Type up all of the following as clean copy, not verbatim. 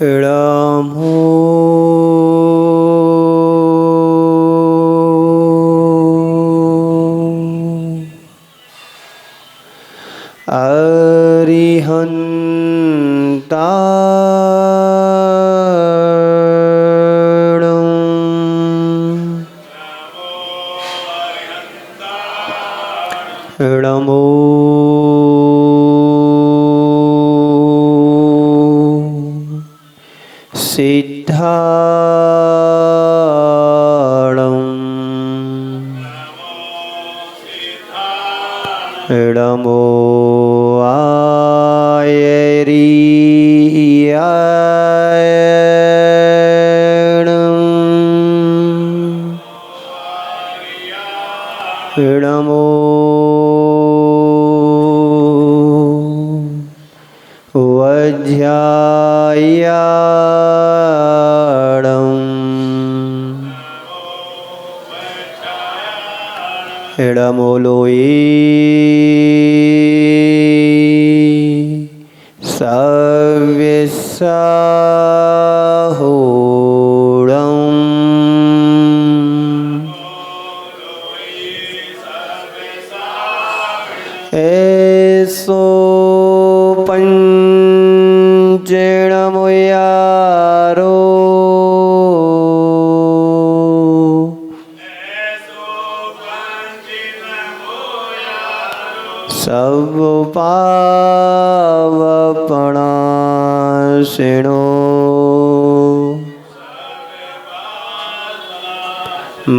नमो नमो सिद्धाणं नमो आयरीयाणं नमो वज्रायाणं नमो लोये सव्यसाहोणं ऐसो पंचेणमुयारो सब पावपणाशिनो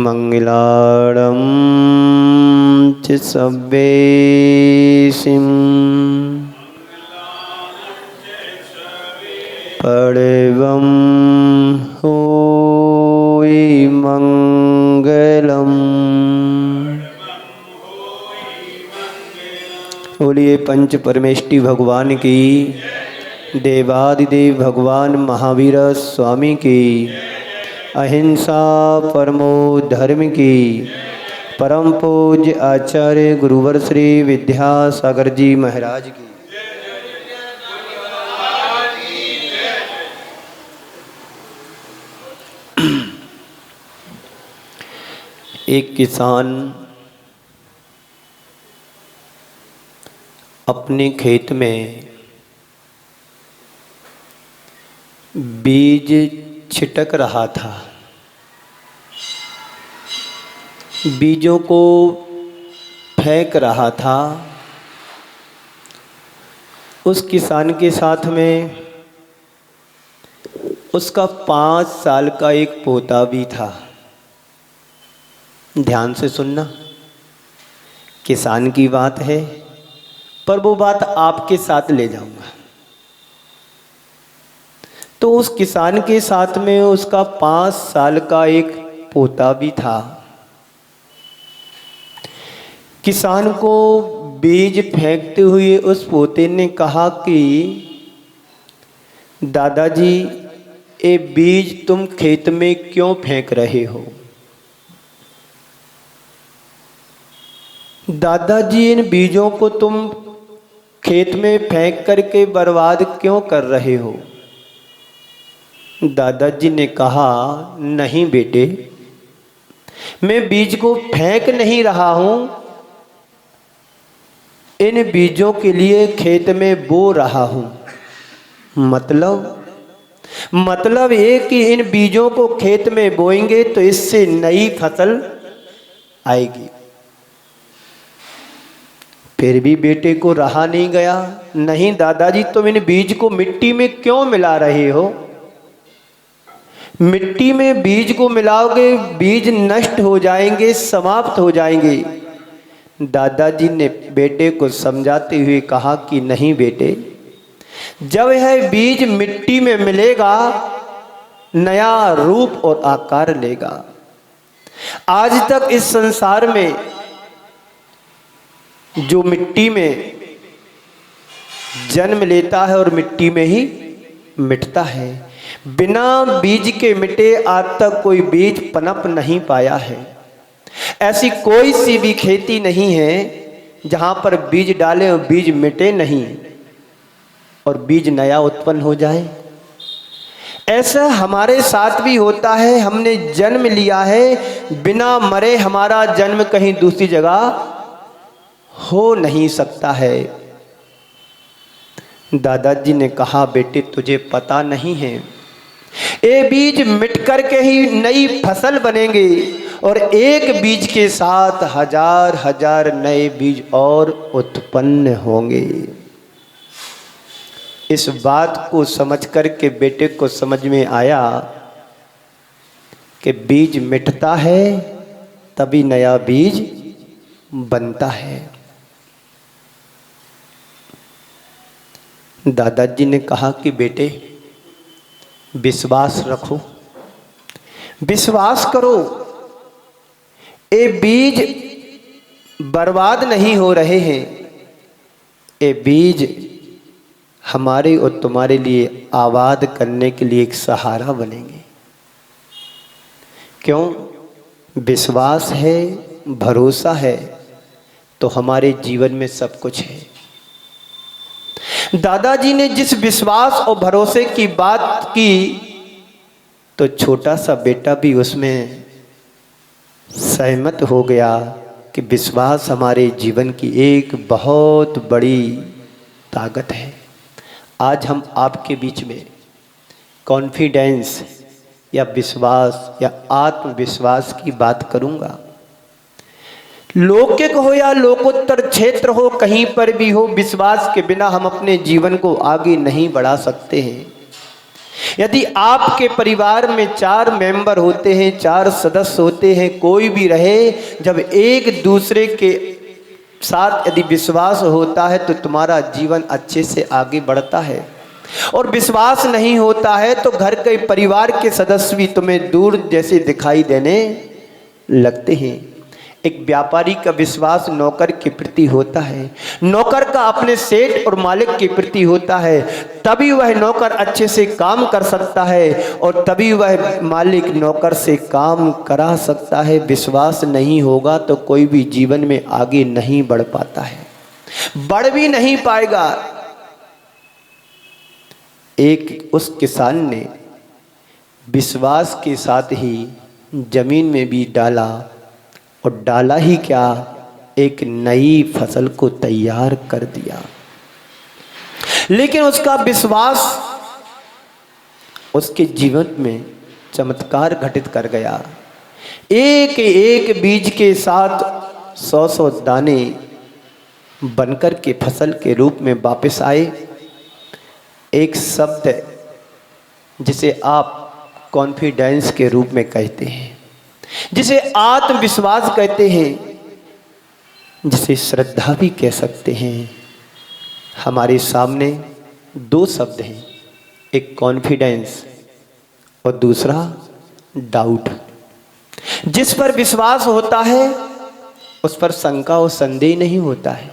मंगलार्णं च सब्बेसिं परवं होयि मंगलम्। बोलिए पंच परमेष्टि भगवान की, देवादिदेव भगवान महावीर स्वामी की, अहिंसा परमो धर्म की, परम पूज्य आचार्य गुरुवर श्री विद्यासागर जी महाराज की। एक किसान अपने खेत में बीज छिटक रहा था। बीजों को फेंक रहा था। उस किसान के साथ में उसका 5 साल का एक पोता भी था। ध्यान से सुनना, किसान की बात है, पर वो बात आपके साथ ले जाऊंगा। तो उस किसान के साथ में उसका 5 साल का एक पोता भी था। किसान को बीज फेंकते हुए उस पोते ने कहा कि दादाजी, ये बीज तुम खेत में क्यों फेंक रहे हो? दादाजी, इन बीजों को तुम खेत में फेंक करके बर्बाद क्यों कर रहे हो? दादाजी ने कहा, नहीं बेटे, मैं बीज को फेंक नहीं रहा हूं, इन बीजों के लिए खेत में बो रहा हूं। मतलब ये कि इन बीजों को खेत में बोएंगे तो इससे नई फसल आएगी। फिर भी बेटे को रहा नहीं गया। नहीं दादाजी, तुम इन बीज को मिट्टी में क्यों मिला रहे हो? मिट्टी में बीज को मिलाओगे, बीज नष्ट हो जाएंगे, समाप्त हो जाएंगे। दादाजी ने बेटे को समझाते हुए कहा कि नहीं बेटे, जब यह बीज मिट्टी में मिलेगा नया रूप और आकार लेगा। आज तक इस संसार में जो मिट्टी में जन्म लेता है और मिट्टी में ही मिटता है, बिना बीज के मिटे आज तक कोई बीज पनप नहीं पाया है। ऐसी कोई सी भी खेती नहीं है जहां पर बीज डालें और बीज मिटे नहीं और बीज नया उत्पन्न हो जाए। ऐसा हमारे साथ भी होता है। हमने जन्म लिया है, बिना मरे हमारा जन्म कहीं दूसरी जगह हो नहीं सकता है। दादाजी ने कहा, बेटे तुझे पता नहीं है, ये बीज मिट कर के ही नई फसल बनेंगे और एक बीज के साथ हजार हजार नए बीज और उत्पन्न होंगे। इस बात को समझ कर के बेटे को समझ में आया कि बीज मिटता है तभी नया बीज बनता है। दादाजी ने कहा कि बेटे विश्वास रखो, विश्वास करो, ये बीज बर्बाद नहीं हो रहे हैं, ये बीज हमारे और तुम्हारे लिए आबाद करने के लिए एक सहारा बनेंगे। क्यों? विश्वास है, भरोसा है तो हमारे जीवन में सब कुछ है। दादाजी ने जिस विश्वास और भरोसे की बात की तो छोटा सा बेटा भी उसमें सहमत हो गया कि विश्वास हमारे जीवन की एक बहुत बड़ी ताकत है। आज हम आपके बीच में कॉन्फिडेंस या विश्वास या आत्मविश्वास की बात करूंगा। लौकिक हो या लोकोत्तर क्षेत्र हो, कहीं पर भी हो, विश्वास के बिना हम अपने जीवन को आगे नहीं बढ़ा सकते हैं। यदि आपके परिवार में 4 मेंबर होते हैं, 4 सदस्य होते हैं, कोई भी रहे, जब एक दूसरे के साथ यदि विश्वास होता है तो तुम्हारा जीवन अच्छे से आगे बढ़ता है। और विश्वास नहीं होता है तो घर के परिवार के सदस्य भी तुम्हें दूर जैसे दिखाई देने लगते हैं। एक व्यापारी का विश्वास नौकर के प्रति होता है, नौकर का अपने सेठ और मालिक के प्रति होता है, तभी वह नौकर अच्छे से काम कर सकता है और तभी वह मालिक नौकर से काम करा सकता है। विश्वास नहीं होगा तो कोई भी जीवन में आगे नहीं बढ़ पाता है, बढ़ भी नहीं पाएगा। एक उस किसान ने विश्वास के साथ ही जमीन में बीज डाला और डाला ही क्या, एक नई फसल को तैयार कर दिया। लेकिन उसका विश्वास उसके जीवन में चमत्कार घटित कर गया। एक एक बीज के साथ 100-100 दाने बनकर के फसल के रूप में वापस आए। एक शब्द जिसे आप कॉन्फिडेंस के रूप में कहते हैं, जिसे आत्मविश्वास कहते हैं, जिसे श्रद्धा भी कह सकते हैं, हमारे सामने 2 शब्द हैं, एक कॉन्फिडेंस और दूसरा डाउट। जिस पर विश्वास होता है उस पर शंका और संदेह नहीं होता है,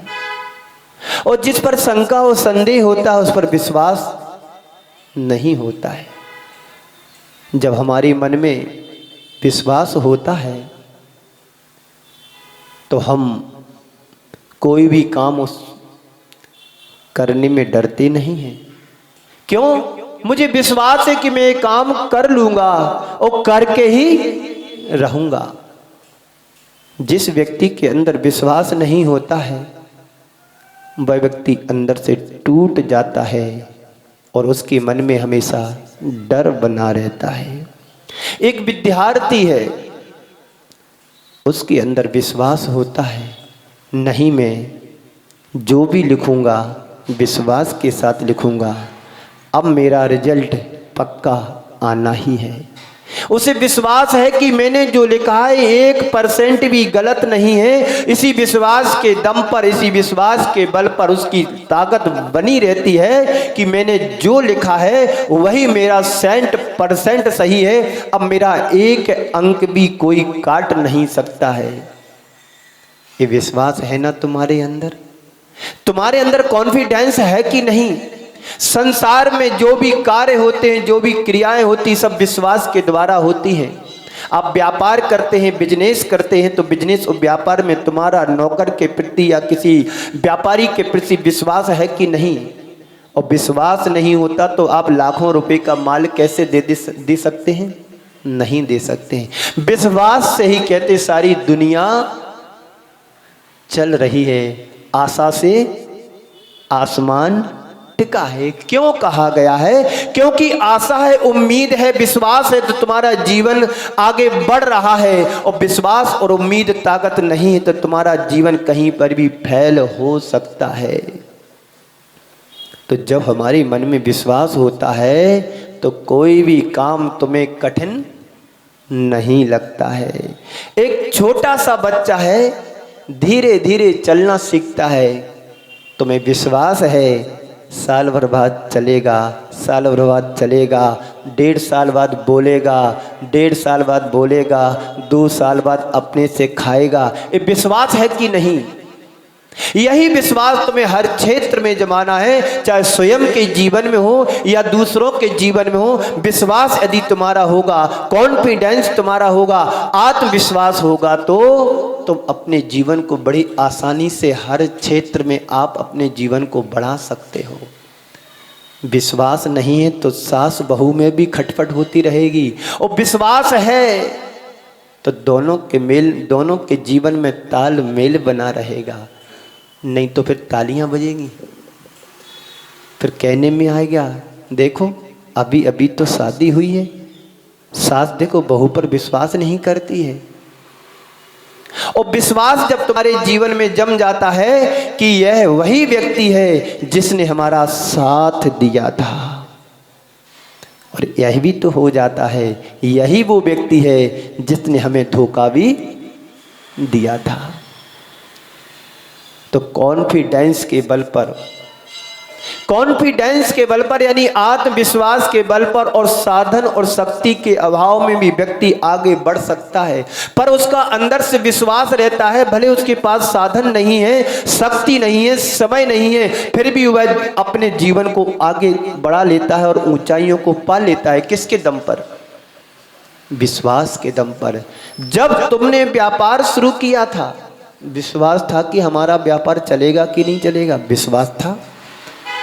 और जिस पर शंका और संदेह होता है उस पर विश्वास नहीं होता है। जब हमारे मन में विश्वास होता है तो हम कोई भी काम उस करने में डरते नहीं हैं। क्यों? मुझे विश्वास है कि मैं ये काम कर लूंगा और करके ही रहूंगा। जिस व्यक्ति के अंदर विश्वास नहीं होता है वह व्यक्ति अंदर से टूट जाता है और उसके मन में हमेशा डर बना रहता है। एक विद्यार्थी है, उसके अंदर विश्वास होता है, नहीं मैं जो भी लिखूंगा विश्वास के साथ लिखूंगा, अब मेरा रिजल्ट पक्का आना ही है। उसे विश्वास है कि मैंने जो लिखा है 1% भी गलत नहीं है। इसी विश्वास के दम पर, इसी विश्वास के बल पर उसकी ताकत बनी रहती है कि मैंने जो लिखा है वही मेरा 100% सही है। अब मेरा 1 अंक भी कोई काट नहीं सकता है। ये विश्वास है ना तुम्हारे अंदर? तुम्हारे अंदर कॉन्फिडेंस है कि नहीं? संसार में जो भी कार्य होते हैं, जो भी क्रियाएं होती, सब विश्वास के द्वारा होती हैं। आप व्यापार करते हैं, बिजनेस करते हैं, तो बिजनेस और व्यापार में तुम्हारा नौकर के प्रति या किसी व्यापारी के प्रति विश्वास है कि नहीं? और विश्वास नहीं होता तो आप लाखों रुपए का माल कैसे दे सकते हैं? नहीं दे सकते हैं। विश्वास से ही कहते सारी दुनिया चल रही है, आशा से आसमान टिका है। क्यों कहा गया है? क्योंकि आशा है, उम्मीद है, विश्वास है तो तुम्हारा जीवन आगे बढ़ रहा है। और विश्वास और उम्मीद ताकत नहीं है तो तुम्हारा जीवन कहीं पर भी फेल हो सकता है। तो जब हमारे मन में विश्वास होता है तो कोई भी काम तुम्हें कठिन नहीं लगता है। एक छोटा सा बच्चा है, धीरे धीरे चलना सीखता है, तुम्हें विश्वास है साल भर बाद चलेगा, साल भर बाद चलेगा, 1.5 साल बाद बोलेगा, 1.5 साल बाद बोलेगा, 2 साल बाद अपने से खाएगा। ये विश्वास है कि नहीं? यही विश्वास तुम्हें हर क्षेत्र में जमाना है, चाहे स्वयं के जीवन में हो या दूसरों के जीवन में हो। विश्वास यदि तुम्हारा होगा, कॉन्फिडेंस तुम्हारा होगा, आत्मविश्वास होगा तो तुम अपने जीवन को बड़ी आसानी से हर क्षेत्र में आप अपने जीवन को बढ़ा सकते हो। विश्वास नहीं है तो सास बहू में भी खटपट होती रहेगी, और विश्वास है तो दोनों के जीवन में तालमेल बना रहेगा। नहीं तो फिर तालियां बजेंगी, फिर कहने में आएगा देखो अभी अभी तो शादी हुई है, सास देखो बहू पर विश्वास नहीं करती है। और विश्वास जब तुम्हारे जीवन में जम जाता है कि यह वही व्यक्ति है जिसने हमारा साथ दिया था, और यह भी तो हो जाता है यही वो व्यक्ति है जिसने हमें धोखा भी दिया था। तो कॉन्फिडेंस के बल पर यानी आत्मविश्वास के बल पर और साधन और शक्ति के अभाव में भी व्यक्ति आगे बढ़ सकता है। पर उसका अंदर से विश्वास रहता है, भले उसके पास साधन नहीं है, शक्ति नहीं है, समय नहीं है, फिर भी वह अपने जीवन को आगे बढ़ा लेता है और ऊंचाइयों को पा लेता है। किसके दम पर? विश्वास के दम पर। जब तुमने व्यापार शुरू किया था, विश्वास था कि हमारा व्यापार चलेगा कि नहीं चलेगा? विश्वास था।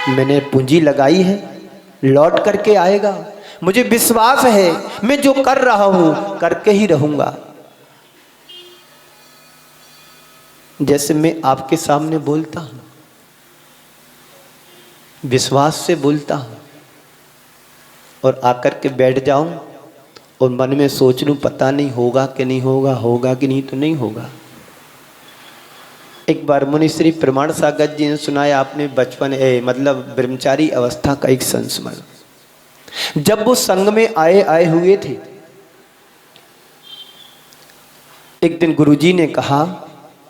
मैंने पूंजी लगाई है, लौट करके आएगा, मुझे विश्वास है, मैं जो कर रहा हूं करके ही रहूंगा। जैसे मैं आपके सामने बोलता हूं, विश्वास से बोलता हूं, और आकर के बैठ जाऊं और मन में सोच लूं पता नहीं होगा कि नहीं होगा, होगा कि नहीं तो नहीं होगा। एक बार मुनि श्री प्रमाण सागर जी ने सुनाया, आपने बचपन मतलब ब्रह्मचारी अवस्था का एक संस्मरण। जब वो संग में आए हुए थे, एक दिन गुरुजी ने कहा,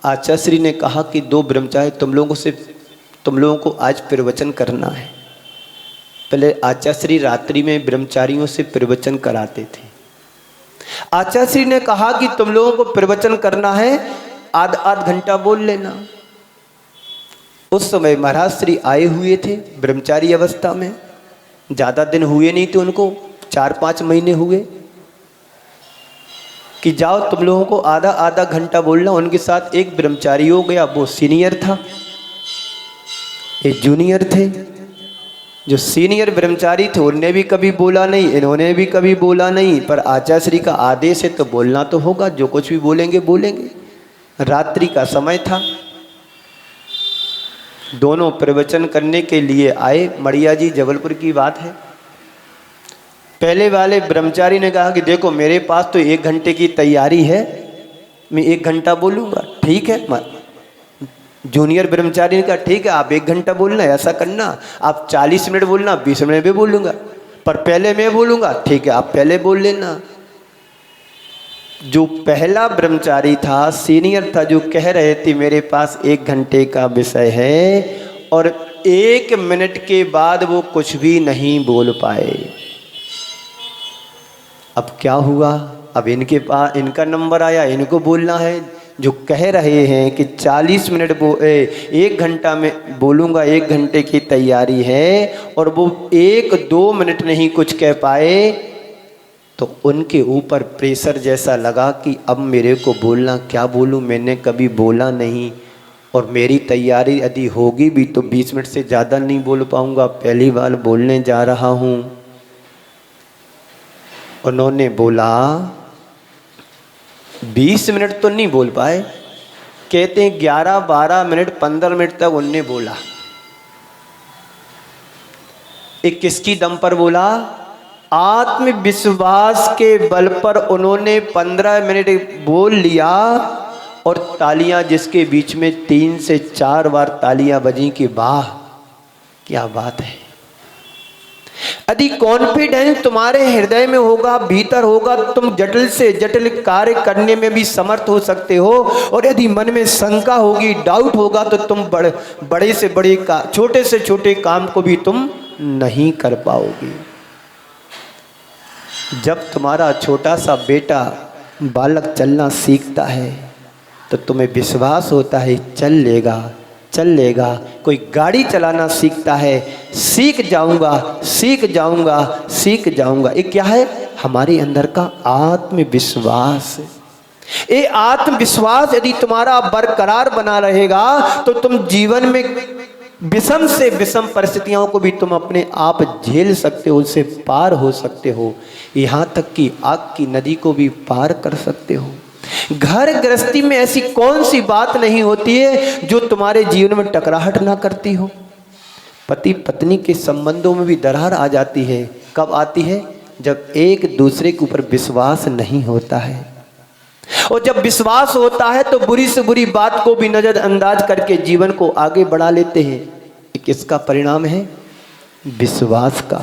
आचार्य श्री ने कहा कि 2 ब्रह्मचारी तुम लोगों को आज प्रवचन करना है। पहले आचार्य श्री रात्रि में ब्रह्मचारियों से प्रवचन कराते थे। आचार्य श्री ने कहा कि तुम लोगों को प्रवचन करना है, आध घंटा बोल लेना। उस समय महाराज श्री आए हुए थे ब्रह्मचारी अवस्था में, ज़्यादा दिन हुए नहीं थे उनको, 4-5 महीने हुए कि जाओ तुम लोगों को आधा घंटा बोलना। उनके साथ एक ब्रह्मचारी हो गया, वो सीनियर था, एक जूनियर थे। जो सीनियर ब्रह्मचारी थे उन्होंने भी कभी बोला नहीं, इन्होंने भी कभी बोला नहीं, पर आचार्य श्री का आदेश है तो बोलना तो होगा, जो कुछ भी बोलेंगे बोलेंगे। रात्रि का समय था, दोनों प्रवचन करने के लिए आए। मड़िया जी जबलपुर की बात है। पहले वाले ब्रह्मचारी ने कहा कि देखो मेरे पास तो 1 घंटे की तैयारी है, मैं 1 घंटा बोलूँगा। ठीक है। जूनियर ब्रह्मचारी ने कहा ठीक है आप 1 घंटा बोलना, ऐसा करना आप 40 मिनट बोलना, 20 मिनट में बोलूँगा, पर पहले मैं बोलूँगा। ठीक है आप पहले बोल लेना। जो पहला ब्रह्मचारी था, सीनियर था, जो कह रहे थे मेरे पास 1 घंटे का विषय है, और 1 मिनट के बाद वो कुछ भी नहीं बोल पाए। अब क्या हुआ? अब इनके पास इनका नंबर आया, इनको बोलना है। जो कह रहे हैं कि 40 मिनट 1 घंटा में बोलूँगा, 1 घंटे की तैयारी है, और वो 1-2 मिनट नहीं कुछ कह पाए, तो उनके ऊपर प्रेशर जैसा लगा कि अब मेरे को बोलना, क्या बोलूं, मैंने कभी बोला नहीं। और मेरी तैयारी यदि होगी भी तो 20 मिनट से ज़्यादा नहीं बोल पाऊँगा, पहली बार बोलने जा रहा हूँ। उन्होंने बोला 20 मिनट तो नहीं बोल पाए, कहते हैं 11, 12 मिनट, 15 मिनट तक उनने बोला। एक किसकी दम पर बोला? आत्मविश्वास के बल पर उन्होंने 15 मिनट बोल लिया और तालियां जिसके बीच में 3 से 4 बार तालियां बजी कि वाह क्या बात है। यदि कॉन्फिडेंस तुम्हारे हृदय में होगा, भीतर होगा, तुम जटिल से जटिल कार्य करने में भी समर्थ हो सकते हो। और यदि मन में शंका होगी, डाउट होगा, तो तुम बड़े से बड़े छोटे से छोटे काम को भी तुम नहीं कर पाओगे। जब तुम्हारा छोटा सा बेटा बालक चलना सीखता है तो तुम्हें विश्वास होता है चल लेगा, चल लेगा। कोई गाड़ी चलाना सीखता है, सीख जाऊंगा, सीख जाऊंगा, सीख जाऊंगा। ये क्या है? हमारे अंदर का आत्मविश्वास। ये आत्मविश्वास यदि तुम्हारा बरकरार बना रहेगा तो तुम जीवन में विषम से विषम परिस्थितियों को भी तुम अपने आप झेल सकते हो, उनसे पार हो सकते हो। यहाँ तक कि आग की नदी को भी पार कर सकते हो। घर गृहस्थी में ऐसी कौन सी बात नहीं होती है जो तुम्हारे जीवन में टकराहट ना करती हो। पति पत्नी के संबंधों में भी दरार आ जाती है। कब आती है? जब एक दूसरे के ऊपर विश्वास नहीं होता है। और जब विश्वास होता है तो बुरी से बुरी बात को भी नजरअंदाज करके जीवन को आगे बढ़ा लेते हैं। किसका परिणाम है? विश्वास का।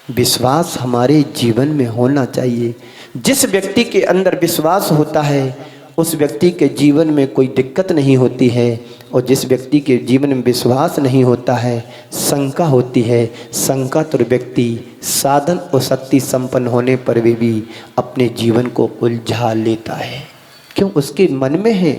विश्वास हमारे जीवन में होना चाहिए। जिस व्यक्ति के अंदर विश्वास होता है उस व्यक्ति के जीवन में कोई दिक्कत नहीं होती है, और जिस व्यक्ति के जीवन में विश्वास नहीं होता है शंका होती है। शंका तो व्यक्ति साधन और शक्ति संपन्न होने पर भी अपने जीवन को उलझा लेता है। क्यों? उसके मन में है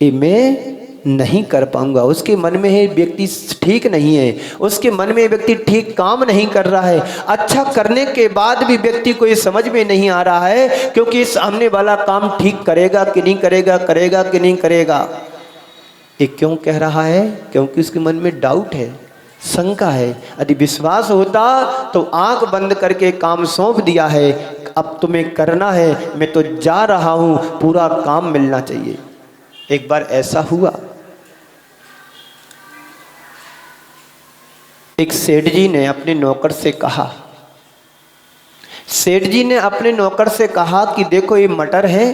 ये मैं नहीं कर पाऊंगा, उसके मन में है व्यक्ति ठीक नहीं है, उसके मन में व्यक्ति ठीक काम नहीं कर रहा है। अच्छा करने के बाद भी व्यक्ति को ये समझ में नहीं आ रहा है क्योंकि सामने वाला काम ठीक करेगा कि नहीं करेगा, करेगा कि नहीं करेगा। ये क्यों कह रहा है? क्योंकि उसके मन में डाउट है, शंका है। यदि विश्वास होता तो आंख बंद करके काम सौंप दिया है, अब तुम्हें करना है, मैं तो जा रहा हूं, पूरा काम मिलना चाहिए। एक बार ऐसा हुआ, एक सेठ जी ने अपने नौकर से कहा, सेठ जी ने अपने नौकर से कहा कि देखो ये मटर है,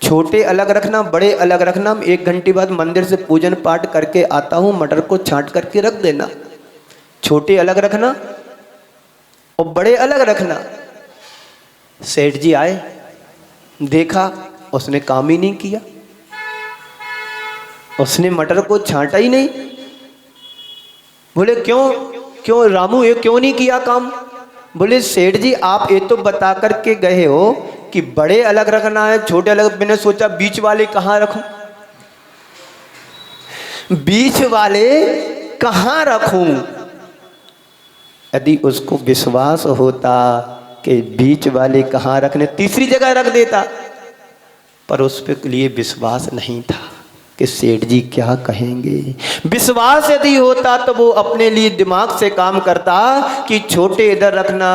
छोटे अलग रखना, बड़े अलग रखना। 1 घंटे बाद मंदिर से पूजन पाठ करके आता हूं, मटर को छांट करके रख देना। छोटे अलग रखना और बड़े अलग रखना। सेठ जी आए, देखा, उसने काम ही नहीं किया, उसने मटर को छांटा ही नहीं। बोले क्यों रामू, ये क्यों नहीं किया काम? बोले सेठ जी आप ये तो बता करके गए हो कि बड़े अलग रखना है, छोटे अलग। मैंने सोचा बीच वाले कहाँ रखूं, बीच वाले कहाँ रखूं। यदि उसको विश्वास होता कि बीच वाले कहाँ रखने, तीसरी जगह रख देता, पर उस पे लिए विश्वास नहीं था कि सेठ जी क्या कहेंगे। विश्वास यदि होता तो वो अपने लिए दिमाग से काम करता कि छोटे इधर रखना,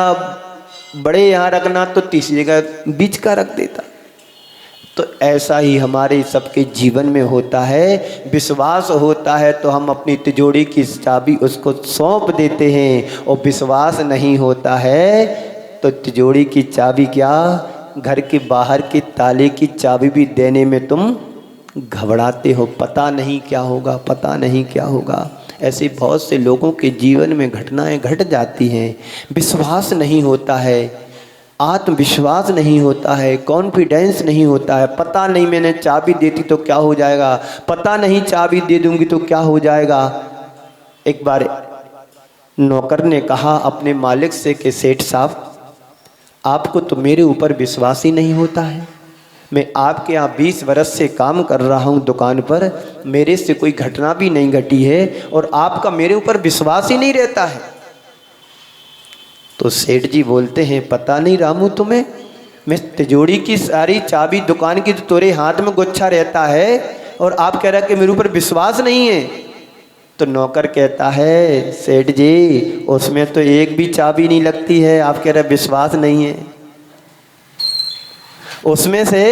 बड़े यहाँ रखना, तो तीसरी जगह बीच का रख देता। तो ऐसा ही हमारे सबके जीवन में होता है। विश्वास होता है तो हम अपनी तिजोरी की चाबी उसको सौंप देते हैं, और विश्वास नहीं होता है तो तिजोरी की चाबी क्या, घर के बाहर के ताले की चाबी भी देने में तुम घबराते हो। पता नहीं क्या होगा, पता नहीं क्या होगा। ऐसे बहुत से लोगों के जीवन में घटनाएं घट जाती हैं। विश्वास नहीं होता है, आत्मविश्वास नहीं होता है, कॉन्फिडेंस नहीं होता है। पता नहीं मैंने चाबी देती तो क्या हो जाएगा, पता नहीं चाबी दे दूंगी तो क्या हो जाएगा। एक बार नौकर ने कहा अपने मालिक से कि सेठ साहब आपको तो मेरे ऊपर विश्वास ही नहीं होता है। मैं आपके यहाँ 20 वर्ष से काम कर रहा हूँ दुकान पर, मेरे से कोई घटना भी नहीं घटी है और आपका मेरे ऊपर विश्वास ही नहीं रहता है। तो सेठ जी बोलते हैं पता नहीं रामू तुम्हें मैं तिजोरी की सारी चाबी दुकान की तो तेरे हाथ में गुच्छा रहता है और आप कह रहे कि मेरे ऊपर विश्वास नहीं है। तो नौकर कहता है सेठ जी उसमें तो एक भी चाबी नहीं लगती है, आप कह रहे विश्वास नहीं है। उसमें से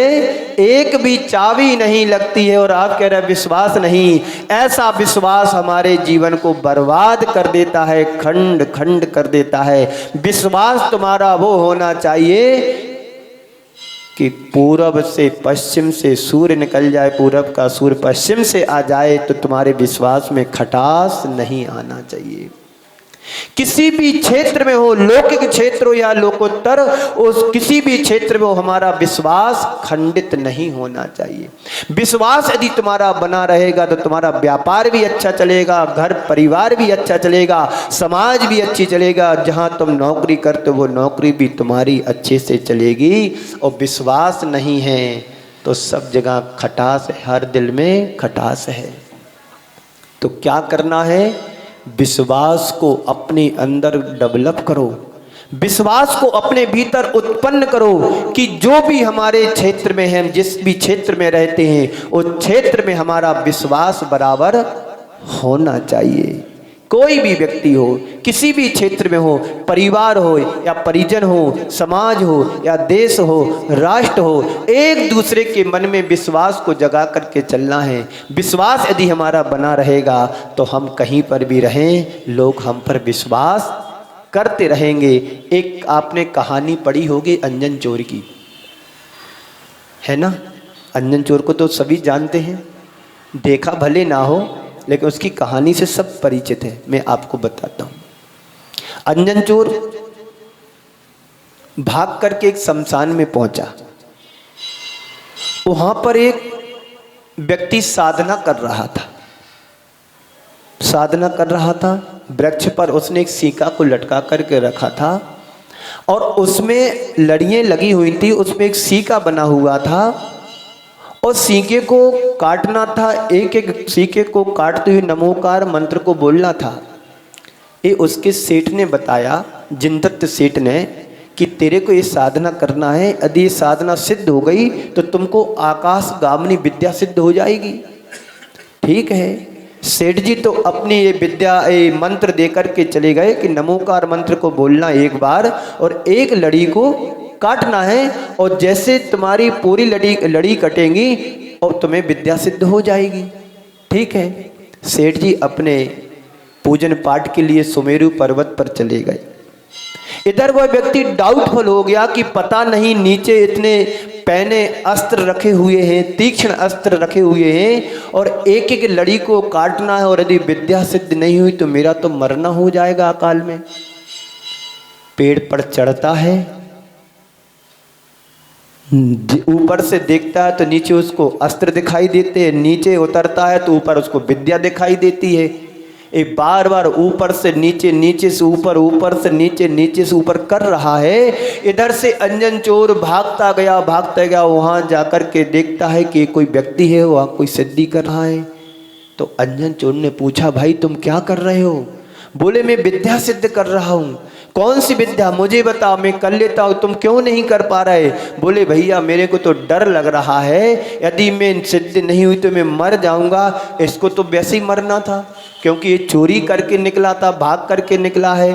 एक भी चाबी नहीं लगती है और आप कह रहे विश्वास नहीं। ऐसा विश्वास हमारे जीवन को बर्बाद कर देता है, खंड खंड कर देता है। विश्वास तुम्हारा वो होना चाहिए कि पूरब से पश्चिम से सूर्य निकल जाए, पूरब का सूर्य पश्चिम से आ जाए तो तुम्हारे विश्वास में खटास नहीं आना चाहिए। किसी भी क्षेत्र में हो, लौकिक क्षेत्र हो या लोकोत्तर, उस किसी भी क्षेत्र में हो, हमारा विश्वास खंडित नहीं होना चाहिए। विश्वास यदि तुम्हारा बना रहेगा तो तुम्हारा व्यापार भी अच्छा चलेगा, घर परिवार भी अच्छा चलेगा, समाज भी अच्छी चलेगा। जहां तुम नौकरी करते हो वो नौकरी भी तुम्हारी अच्छे से चलेगी। और विश्वास नहीं है तो सब जगह खटास है, हर दिल में खटास है। तो क्या करना है? विश्वास को अपने अंदर डेवलप करो, विश्वास को अपने भीतर उत्पन्न करो कि जो भी हमारे क्षेत्र में है, जिस भी क्षेत्र में रहते हैं उस क्षेत्र में हमारा विश्वास बराबर होना चाहिए। कोई भी व्यक्ति हो, किसी भी क्षेत्र में हो, परिवार हो या परिजन हो, समाज हो या देश हो, राष्ट्र हो, एक दूसरे के मन में विश्वास को जगा करके चलना है। विश्वास यदि हमारा बना रहेगा तो हम कहीं पर भी रहें, लोग हम पर विश्वास करते रहेंगे। एक आपने कहानी पढ़ी होगी अंजन चोर की, है ना? अंजन चोर को तो सभी जानते हैं, देखा भले ना हो लेकिन उसकी कहानी से सब परिचित है। मैं आपको बताता हूँ। अंजन चोर भाग करके एक शमशान में पहुंचा। वहां पर एक व्यक्ति साधना कर रहा था, साधना कर रहा था। वृक्ष पर उसने एक सीका को लटका करके रखा था और उसमें लड़ियां लगी हुई थी, उसमें एक सीका बना हुआ था और सीके को काटना था। एक एक सीके को काटते हुए नमोकार मंत्र को बोलना था। ये उसके सेठ ने बताया, जिनदत्त सेठ ने, कि तेरे को ये साधना करना है, यदि ये साधना सिद्ध हो गई तो तुमको आकाश गामनी विद्या सिद्ध हो जाएगी। ठीक है, सेठ जी तो अपनी ये विद्या ये मंत्र दे करके चले गए कि नमोकार मंत्र को बोलना एक बार और एक लड़ी को काटना है और जैसे तुम्हारी पूरी लड़ी कटेंगी और तुम्हें विद्या सिद्ध हो जाएगी। ठीक है, सेठ जी अपने पूजन पाठ के लिए सुमेरु पर्वत पर चले गए। इधर वह व्यक्ति डाउटफुल हो गया कि पता नहीं नीचे इतने पैने अस्त्र रखे हुए हैं, तीक्ष्ण अस्त्र रखे हुए हैं और एक एक लड़ी को काटना है और यदि विद्या सिद्ध नहीं हुई तो मेरा तो मरना हो जाएगा अकाल में। पेड़ पर चढ़ता है, ऊपर से देखता है तो नीचे उसको अस्त्र दिखाई देते हैं, नीचे उतरता है तो ऊपर उसको विद्या दिखाई देती है। ये बार बार ऊपर से नीचे, नीचे से ऊपर, ऊपर से नीचे, नीचे से ऊपर कर रहा है। इधर से अंजन चोर भागता गया, वहाँ जाकर के देखता है कि कोई व्यक्ति है, वहाँ कोई सिद्धि कर रहा है। तो अंजन चोर ने पूछा, भाई तुम क्या कर रहे हो? बोले मैं विद्या सिद्ध कर रहा हूँ। कौन सी विद्या? मुझे बताओ, मैं कर लेता हूँ, तुम क्यों नहीं कर पा रहे? बोले भैया मेरे को तो डर लग रहा है, यदि मैं सिद्ध नहीं हुई तो मैं मर जाऊंगा। इसको तो वैसे ही मरना था क्योंकि ये चोरी करके निकला था, भाग करके निकला है,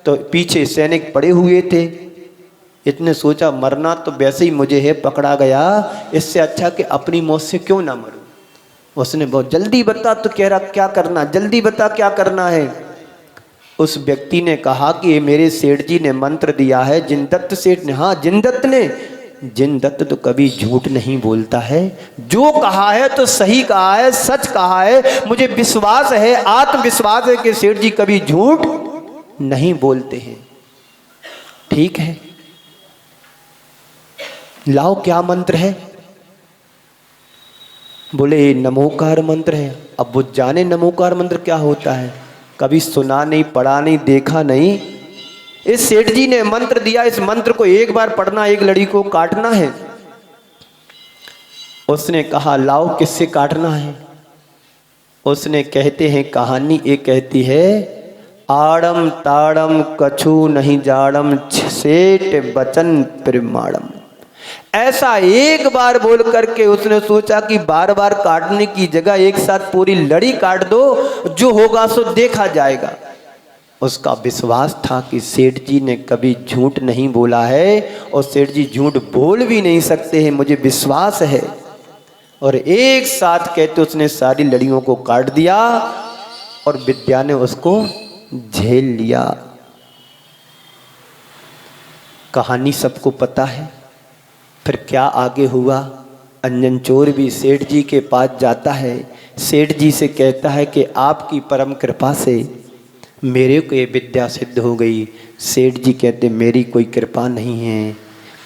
तो पीछे सैनिक पड़े हुए थे। इतने सोचा मरना तो वैसे ही मुझे है, पकड़ा गया, इससे अच्छा कि अपनी मौत से क्यों ना मरूं। उसने बहुत जल्दी बता, तो कह रहा क्या करना, जल्दी बता क्या करना है। उस व्यक्ति ने कहा कि ये मेरे सेठ जी ने मंत्र दिया है, जिनदत्त सेठ ने। हाँ, जिनदत्त ने। जिनदत्त तो कभी झूठ नहीं बोलता है, जो कहा है तो सही कहा है, सच कहा है। मुझे विश्वास है, आत्मविश्वास है कि सेठ जी कभी झूठ नहीं बोलते हैं। ठीक है, लाओ क्या मंत्र है? बोले नमोकार मंत्र है। अब वो जाने नमोकार मंत्र क्या होता है, कभी सुना नहीं, पढ़ा नहीं, देखा नहीं। इस सेठ जी ने मंत्र दिया, इस मंत्र को एक बार पढ़ना, एक लड़ी को काटना है। उसने कहा लाओ किससे काटना है? उसने, कहते हैं कहानी एक कहती है, आड़म ताड़म कछु नहीं जाड़म, सेठ बचन प्रमाणम। ऐसा एक बार बोल करके उसने सोचा कि बार बार काटने की जगह एक साथ पूरी लड़ी काट दो, जो होगा सो देखा जाएगा। उसका विश्वास था कि सेठ जी ने कभी झूठ नहीं बोला है और सेठ जी झूठ बोल भी नहीं सकते हैं, मुझे विश्वास है। और एक साथ कहते उसने सारी लड़ियों को काट दिया और विद्या ने उसको झेल लिया। कहानी सबको पता है। फिर क्या आगे हुआ? अंजन चोर भी सेठ जी के पास जाता है, सेठ जी से कहता है कि आपकी परम कृपा से मेरे को ये विद्या सिद्ध हो गई। सेठ जी कहते मेरी कोई कृपा नहीं है,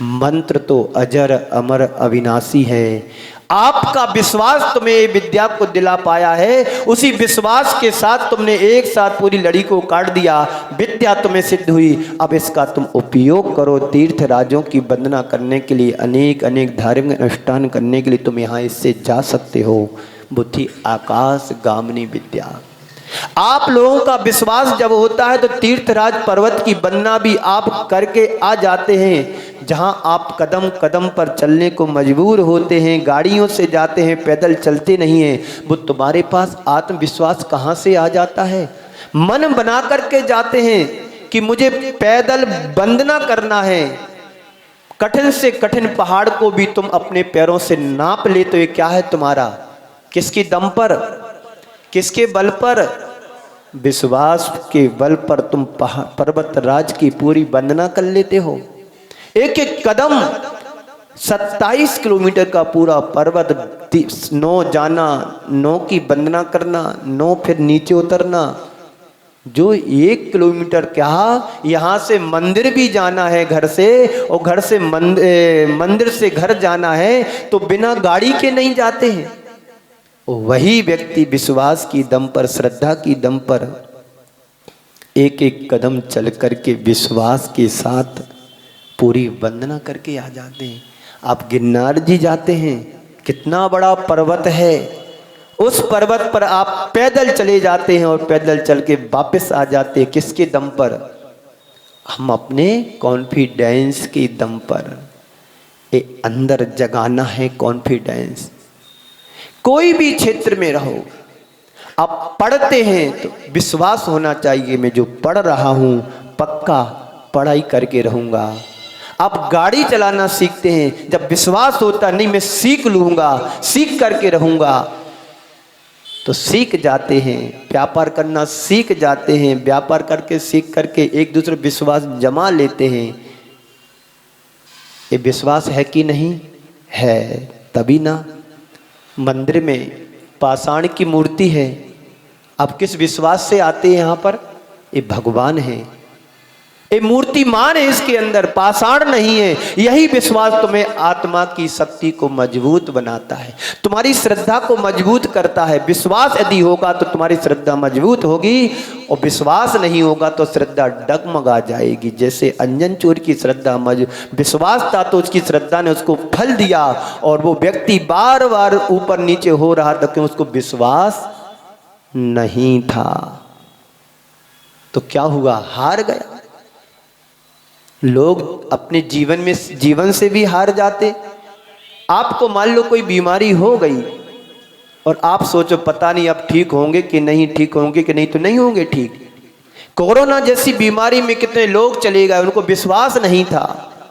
मंत्र तो अजर अमर अविनाशी है। आपका विश्वास तुम्हें ये विद्या को दिला पाया है, उसी विश्वास के साथ तुमने एक साथ पूरी लड़ी को काट दिया, विद्या तुम्हें सिद्ध हुई। अब इसका तुम उपयोग करो तीर्थ राजों की वंदना करने के लिए, अनेक अनेक धार्मिक अनुष्ठान करने के लिए तुम यहाँ इससे जा सकते हो। बुद्धि आकाश गामिनी विद्या। आप लोगों का विश्वास जब होता है तो तीर्थराज पर्वत की वंदना भी आप करके आ जाते हैं। जहां आप कदम कदम पर चलने को मजबूर होते हैं, गाड़ियों से जाते हैं, पैदल चलते नहीं हैं, वो तुम्हारे पास आत्मविश्वास कहां से आ जाता है? मन बना करके जाते हैं कि मुझे पैदल वंदना करना है। कठिन से कठिन पहाड़ को भी तुम अपने पैरों से नाप लेते हो। ये क्या है तुम्हारा? किसके दम पर, किसके बल पर? विश्वास के बल पर तुम पर्वत राज की पूरी वंदना कर लेते हो। एक एक कदम 27 किलोमीटर का पूरा पर्वत, 9 जाना, 9 की वंदना करना, 9 फिर नीचे उतरना, जो 1 किलोमीटर क्या, यहाँ से मंदिर भी जाना है घर से, और घर से मंदिर से घर जाना है तो बिना गाड़ी के नहीं जाते हैं। वही व्यक्ति विश्वास की दम पर, श्रद्धा की दम पर एक एक कदम चल करके विश्वास के साथ पूरी वंदना करके आ जाते हैं। आप गिरनार जी जाते हैं, कितना बड़ा पर्वत है, उस पर्वत पर आप पैदल चले जाते हैं और पैदल चल के वापस आ जाते हैं। किसके दम पर? हम अपने कॉन्फिडेंस के दम पर। अंदर जगाना है कॉन्फिडेंस। कोई भी क्षेत्र में रहो, आप पढ़ते हैं तो विश्वास होना चाहिए, मैं जो पढ़ रहा हूं पक्का पढ़ाई करके रहूंगा। आप गाड़ी चलाना सीखते हैं, जब विश्वास होता नहीं मैं सीख लूंगा, सीख करके रहूंगा, तो सीख जाते हैं। व्यापार करना सीख जाते हैं, व्यापार करके सीख करके एक दूसरे विश्वास जमा लेते हैं। ये विश्वास है कि नहीं है? तभी ना मंदिर में पाषाण की मूर्ति है, आप किस विश्वास से आते हैं यहाँ पर? ये भगवान है, ये मूर्तिमान है, इसके अंदर पाषाण नहीं है। यही विश्वास तुम्हें आत्मा की शक्ति को मजबूत बनाता है, तुम्हारी श्रद्धा को मजबूत करता है। विश्वास यदि होगा तो तुम्हारी श्रद्धा मजबूत होगी, और विश्वास नहीं होगा तो श्रद्धा डगमगा जाएगी। जैसे अंजन चोर की श्रद्धा विश्वास था तो उसकी श्रद्धा ने उसको फल दिया, और वो व्यक्ति बार बार ऊपर नीचे हो रहा था क्योंकि उसको विश्वास नहीं था। तो क्या हुआ? हार गया। लोग अपने जीवन से भी हार जाते। आपको मान लो कोई बीमारी हो गई और आप सोचो पता नहीं अब ठीक होंगे कि नहीं, ठीक होंगे कि नहीं, तो नहीं होंगे ठीक। कोरोना जैसी बीमारी में कितने लोग चले गए, उनको विश्वास नहीं था,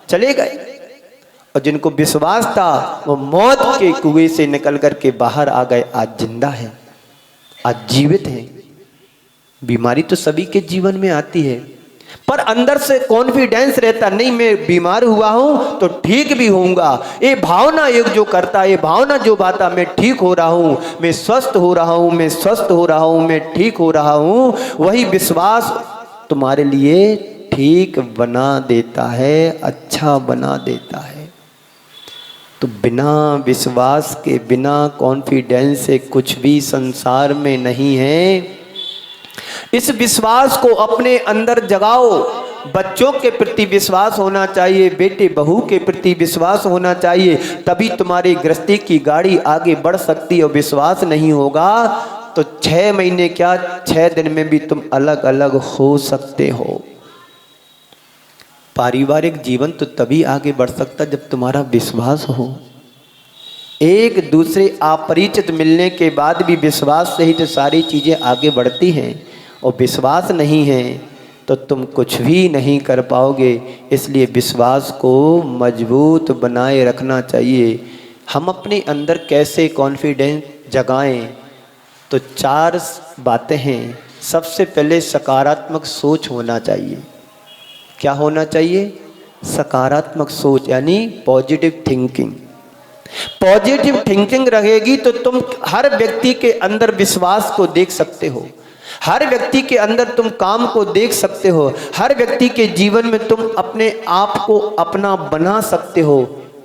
चले गए। और जिनको विश्वास था वो मौत के कुएं से निकल करके बाहर आ गए, आज जिंदा है, आज जीवित है। बीमारी तो सभी के जीवन में आती है, पर अंदर से कॉन्फिडेंस रहता, नहीं मैं बीमार हुआ हूं तो ठीक भी होऊंगा। ये भावना एक जो करता, ये भावना जो बाता, मैं ठीक हो रहा हूं, मैं स्वस्थ हो रहा हूं, मैं स्वस्थ हो रहा हूं, मैं ठीक हो रहा हूं, वही विश्वास तुम्हारे लिए ठीक बना देता है, अच्छा बना देता है। तो बिना विश्वास के, बिना कॉन्फिडेंस से कुछ भी संसार में नहीं है। इस विश्वास को अपने अंदर जगाओ। बच्चों के प्रति विश्वास होना चाहिए, बेटे बहू के प्रति विश्वास होना चाहिए, तभी तुम्हारी गृहस्थी की गाड़ी आगे बढ़ सकती है। और विश्वास नहीं होगा तो 6 महीने क्या 6 दिन में भी तुम अलग अलग हो सकते हो। पारिवारिक जीवन तो तभी आगे बढ़ सकता जब तुम्हारा विश्वास हो। एक दूसरे अपरिचित मिलने के बाद भी विश्वास से ही तो सारी चीज़ें आगे बढ़ती हैं, और विश्वास नहीं है तो तुम कुछ भी नहीं कर पाओगे। इसलिए विश्वास को मजबूत बनाए रखना चाहिए। हम अपने अंदर कैसे कॉन्फिडेंस जगाएं, तो 4 बातें हैं। सबसे पहले सकारात्मक सोच होना चाहिए। क्या होना चाहिए? सकारात्मक सोच, यानी पॉजिटिव थिंकिंग। पॉजिटिव थिंकिंग रहेगी तो तुम हर व्यक्ति के अंदर विश्वास को देख सकते हो, हर व्यक्ति के अंदर तुम काम को देख सकते हो, हर व्यक्ति के जीवन में तुम अपने आप को अपना बना सकते हो।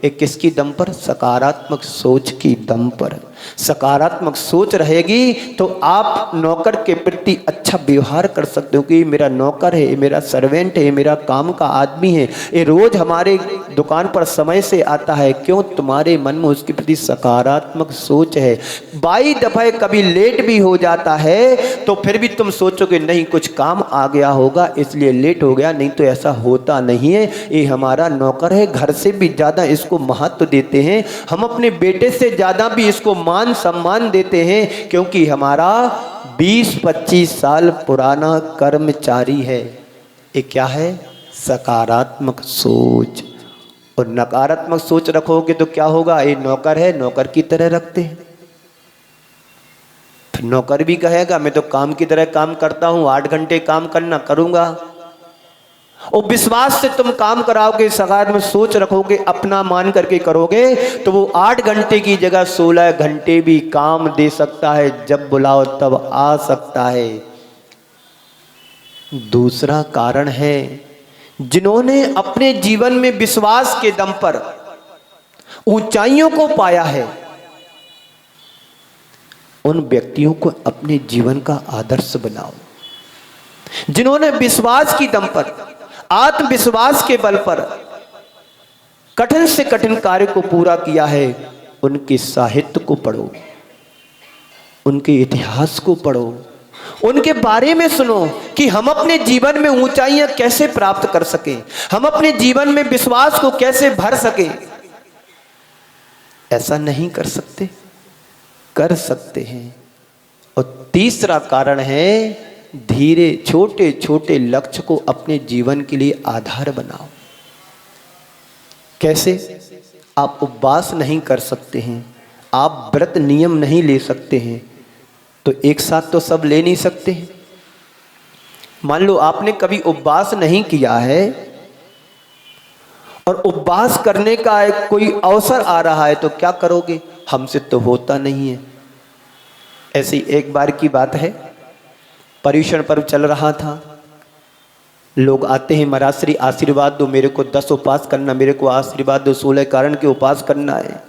एक किसकी दम पर? सकारात्मक सोच की दम पर। सकारात्मक सोच रहेगी तो आप नौकर के प्रति अच्छा व्यवहार कर सकते हो कि ये मेरा नौकर है, ये मेरा सर्वेंट है, ये मेरा काम का आदमी है, ये रोज हमारे दुकान पर समय से आता है। क्यों? तुम्हारे मन में उसके प्रति सकारात्मक सोच है। 22 दफे कभी लेट भी हो जाता है तो फिर भी तुम सोचोगे नहीं कुछ काम आ गया होगा इसलिए लेट हो गया, नहीं तो ऐसा होता नहीं है, ये हमारा नौकर है। घर से भी ज़्यादा इसको महत्व देते हैं, हम अपने बेटे से ज़्यादा भी इसको मान सम्मान देते हैं, क्योंकि हमारा 20-25 साल पुराना कर्मचारी है। ये क्या है? सकारात्मक सोच। और नकारात्मक सोच रखोगे तो क्या होगा? ये नौकर है, नौकर की तरह रखते हैं। फिर नौकर भी कहेगा मैं तो काम की तरह काम करता हूं, 8 घंटे काम करना करूंगा। और विश्वास से तुम काम कराओगे, सकारात्मक सोच रखोगे, अपना मान करके करोगे तो वो 8 घंटे की जगह 16 घंटे भी काम दे सकता है, जब बुलाओ तब आ सकता है। दूसरा कारण है, जिन्होंने अपने जीवन में विश्वास के दम पर ऊंचाइयों को पाया है, उन व्यक्तियों को अपने जीवन का आदर्श बनाओ। जिन्होंने विश्वास की दम पर, आत्मविश्वास के बल पर कठिन से कठिन कार्य को पूरा किया है, उनके साहित्य को पढ़ो, उनके इतिहास को पढ़ो, उनके बारे में सुनो कि हम अपने जीवन में ऊंचाइयां कैसे प्राप्त कर सकें, हम अपने जीवन में विश्वास को कैसे भर सकें। ऐसा नहीं कर सकते? कर सकते हैं। और तीसरा कारण है, धीरे छोटे छोटे लक्ष्य को अपने जीवन के लिए आधार बनाओ। कैसे? आप उपवास नहीं कर सकते हैं, आप व्रत नियम नहीं ले सकते हैं, तो एक साथ तो सब ले नहीं सकते हैं। मान लो आपने कभी उपवास नहीं किया है और उपवास करने का कोई अवसर आ रहा है तो क्या करोगे? हमसे तो होता नहीं है। ऐसी एक बार की बात है, पर्युषण पर्व चल रहा था, लोग आते हैं, महाराज श्री आशीर्वाद दो, मेरे को 10 उपवास करना, मेरे को आशीर्वाद दो, 16 कारण के उपवास करना है।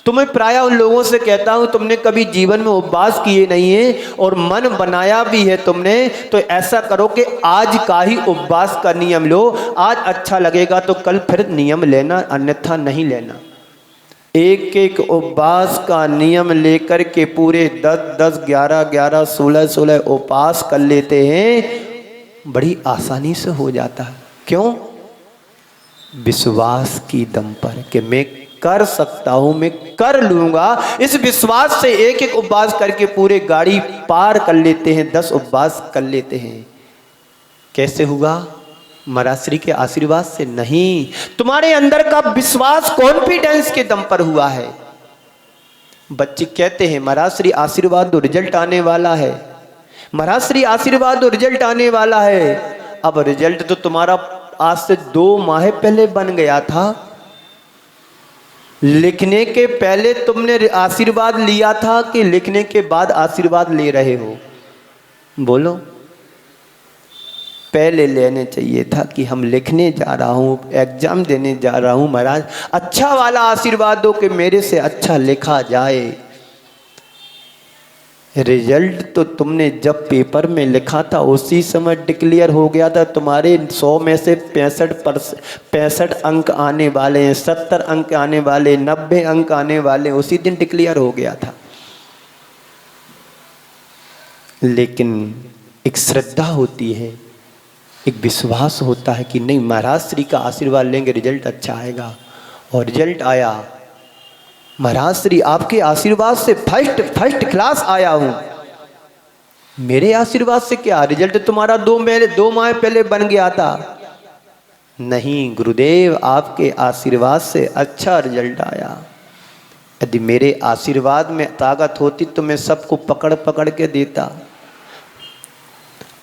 तो मैं प्रायः उन लोगों से कहता हूं, तुमने कभी जीवन में उपवास किए नहीं है और मन बनाया भी है तुमने, तो ऐसा करो कि आज का ही उपवास का नियम लो। आज अच्छा लगेगा तो कल फिर नियम लेना, अन्यथा नहीं लेना। एक एक उपवास का नियम लेकर के पूरे 10-10, 11-11, 16-16 उपवास कर लेते हैं, बड़ी आसानी से हो जाता है। क्यों? विश्वास की दम पर कि मैं कर सकता हूं, मैं कर लूंगा। इस विश्वास से एक एक उपवास करके पूरे गाड़ी पार कर लेते हैं, 10 उपवास कर लेते हैं। कैसे हुआ? महाराज श्री के आशीर्वाद से नहीं, तुम्हारे अंदर का विश्वास कॉन्फिडेंस के दम पर हुआ है। बच्चे कहते हैं महाराज श्री आशीर्वाद दो, रिजल्ट आने वाला है, महाराज श्री आशीर्वाद दो, रिजल्ट आने वाला है। अब रिजल्ट तो तुम्हारा आज से 2 माह पहले बन गया था, लिखने के पहले तुमने आशीर्वाद लिया था कि लिखने के बाद आशीर्वाद ले रहे हो? बोलो। पहले लेने चाहिए था कि हम लिखने जा रहा हूँ, एग्जाम देने जा रहा हूँ, महाराज अच्छा वाला आशीर्वाद दो कि मेरे से अच्छा लिखा जाए। रिजल्ट तो तुमने जब पेपर में लिखा था उसी समय डिक्लेयर हो गया था। तुम्हारे 100 में से 65 अंक आने वाले हैं, 70 अंक आने वाले, 90 अंक आने वाले, उसी दिन डिक्लेयर हो गया था। लेकिन एक श्रद्धा होती है, एक विश्वास होता है कि नहीं, महाराज श्री का आशीर्वाद लेंगे रिजल्ट अच्छा आएगा। और रिजल्ट आया, महाराज श्री आपके आशीर्वाद से फर्स्ट क्लास आया हूं। मेरे आशीर्वाद से क्या, रिजल्ट तुम्हारा 2 माह पहले बन गया था। नहीं गुरुदेव, आपके आशीर्वाद से अच्छा रिजल्ट आया। यदि मेरे आशीर्वाद में ताकत होती तो मैं सबको पकड़ पकड़ के देता।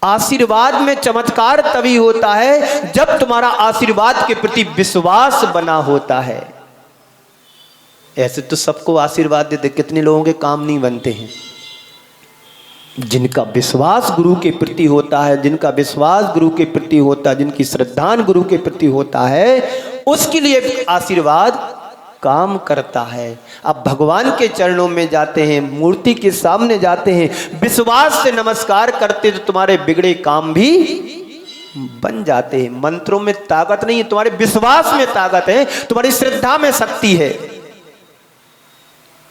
आशीर्वाद में चमत्कार तभी होता है जब तुम्हारा आशीर्वाद के प्रति विश्वास बना होता है। ऐसे तो सबको आशीर्वाद देते, कितने लोगों के काम नहीं बनते हैं। जिनका विश्वास गुरु के प्रति होता है, जिनका विश्वास गुरु के प्रति होता है, जिनकी श्रद्धा गुरु के प्रति होता है, उसके लिए आशीर्वाद काम करता है। अब भगवान के चरणों में जाते हैं, मूर्ति के सामने जाते हैं, विश्वास से नमस्कार करते तो तुम्हारे बिगड़े काम भी बन जाते हैं। मंत्रों में ताकत नहीं है, तुम्हारे विश्वास में ताकत है, तुम्हारी श्रद्धा में शक्ति है।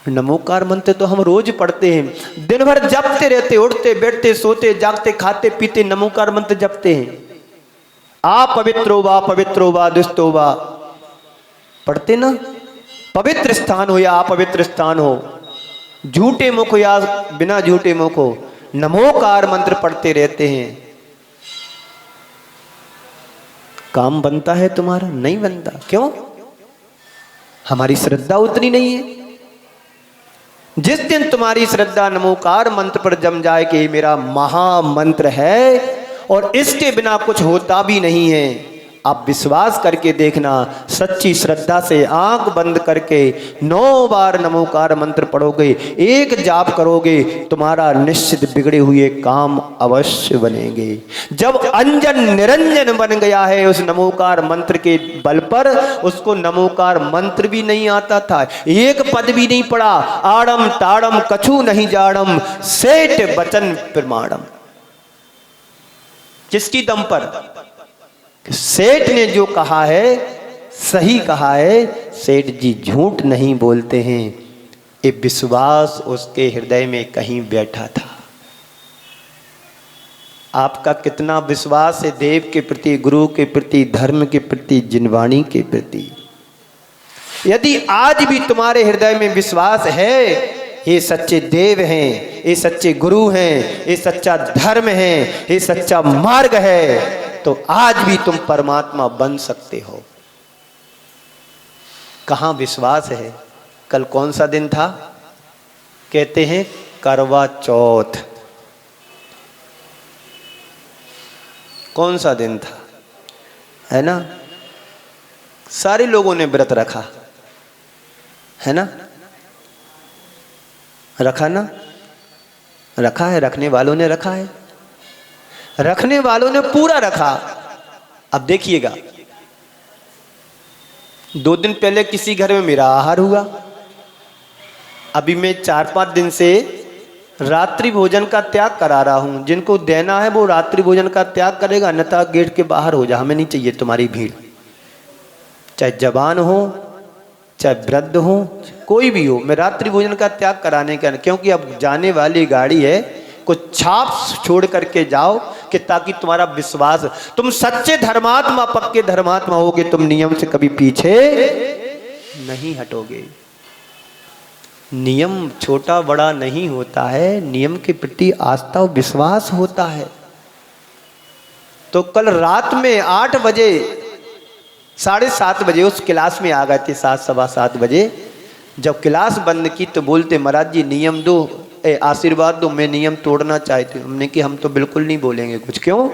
नमोकार मंत्र तो हम रोज पढ़ते हैं, दिन भर जपते रहते, उठते बैठते सोते जागते खाते पीते नमोकार मंत्र जपते हैं। आप पवित्रो वा दुष्टो वा पढ़ते ना। पवित्र स्थान हो या अपवित्र स्थान हो, झूठे मुख या बिना झूठे मुख हो, नमोकार मंत्र पढ़ते रहते हैं। काम बनता है तुम्हारा? नहीं बनता। क्यों? हमारी श्रद्धा उतनी नहीं है। जिस दिन तुम्हारी श्रद्धा नमोकार मंत्र पर जम जाए कि मेरा महामंत्र है और इसके बिना कुछ होता भी नहीं है, आप विश्वास करके देखना, सच्ची श्रद्धा से आंख बंद करके 9 बार नमोकार मंत्र पढ़ोगे, एक जाप करोगे, तुम्हारा निश्चित बिगड़े हुए काम अवश्य बनेंगे। जब अंजन निरंजन बन गया है उस नमोकार मंत्र के बल पर, उसको नमोकार मंत्र भी नहीं आता था, एक पद भी नहीं पढ़ा, आड़म ताड़म कछु नहीं जाड़म सेठ वचन प्रमाणम। किसकी दम पर? सेठ ने जो कहा है सही कहा है, सेठ जी झूठ नहीं बोलते हैं। ये विश्वास उसके हृदय में कहीं बैठा था। आपका कितना विश्वास है देव के प्रति, गुरु के प्रति, धर्म के प्रति, जिनवाणी के प्रति? यदि आज भी तुम्हारे हृदय में विश्वास है, ये सच्चे देव हैं, ये सच्चे गुरु हैं, ये सच्चा धर्म है, ये सच्चा मार्ग है, तो आज भी तुम परमात्मा बन सकते हो। कहाँ विश्वास है? कल कौन सा दिन था? कहते हैं करवा चौथ। कौन सा दिन था? है ना, सारे लोगों ने व्रत रखा है ना, रखा ना, रखा है, रखने वालों ने रखा है, रखने वालों ने पूरा रखा। अब देखिएगा, 2 दिन पहले किसी घर में मेरा आहार हुआ, अभी मैं 4-5 दिन से रात्रि भोजन का त्याग करा रहा हूं। जिनको देना है वो रात्रि भोजन का त्याग करेगा, अन्यथा गेट के बाहर हो जा, हमें नहीं चाहिए तुम्हारी भीड़। चाहे जवान हो, चाहे वृद्ध हो, कोई भी हो, मैं रात्रि भोजन का त्याग कराने का, क्योंकि अब जाने वाली गाड़ी है, कुछ छाप छोड़ करके जाओ कि ताकि तुम्हारा विश्वास, तुम सच्चे धर्मात्मा, पक्के धर्मात्मा होगे, तुम नियम से कभी पीछे नहीं हटोगे। नियम छोटा बड़ा नहीं होता है, नियम के प्रति आस्था और विश्वास होता है। तो कल रात में 8 बजे 7:30 बजे उस क्लास में आ गए थे, 7 सवा 7 बजे। जब क्लास बंद की तो बोलते महाराज जी नियम दो, आशीर्वाद दो, मैं नियम तोड़ना चाहती हूँ। हमने कि हम तो बिल्कुल नहीं बोलेंगे कुछ। क्यों?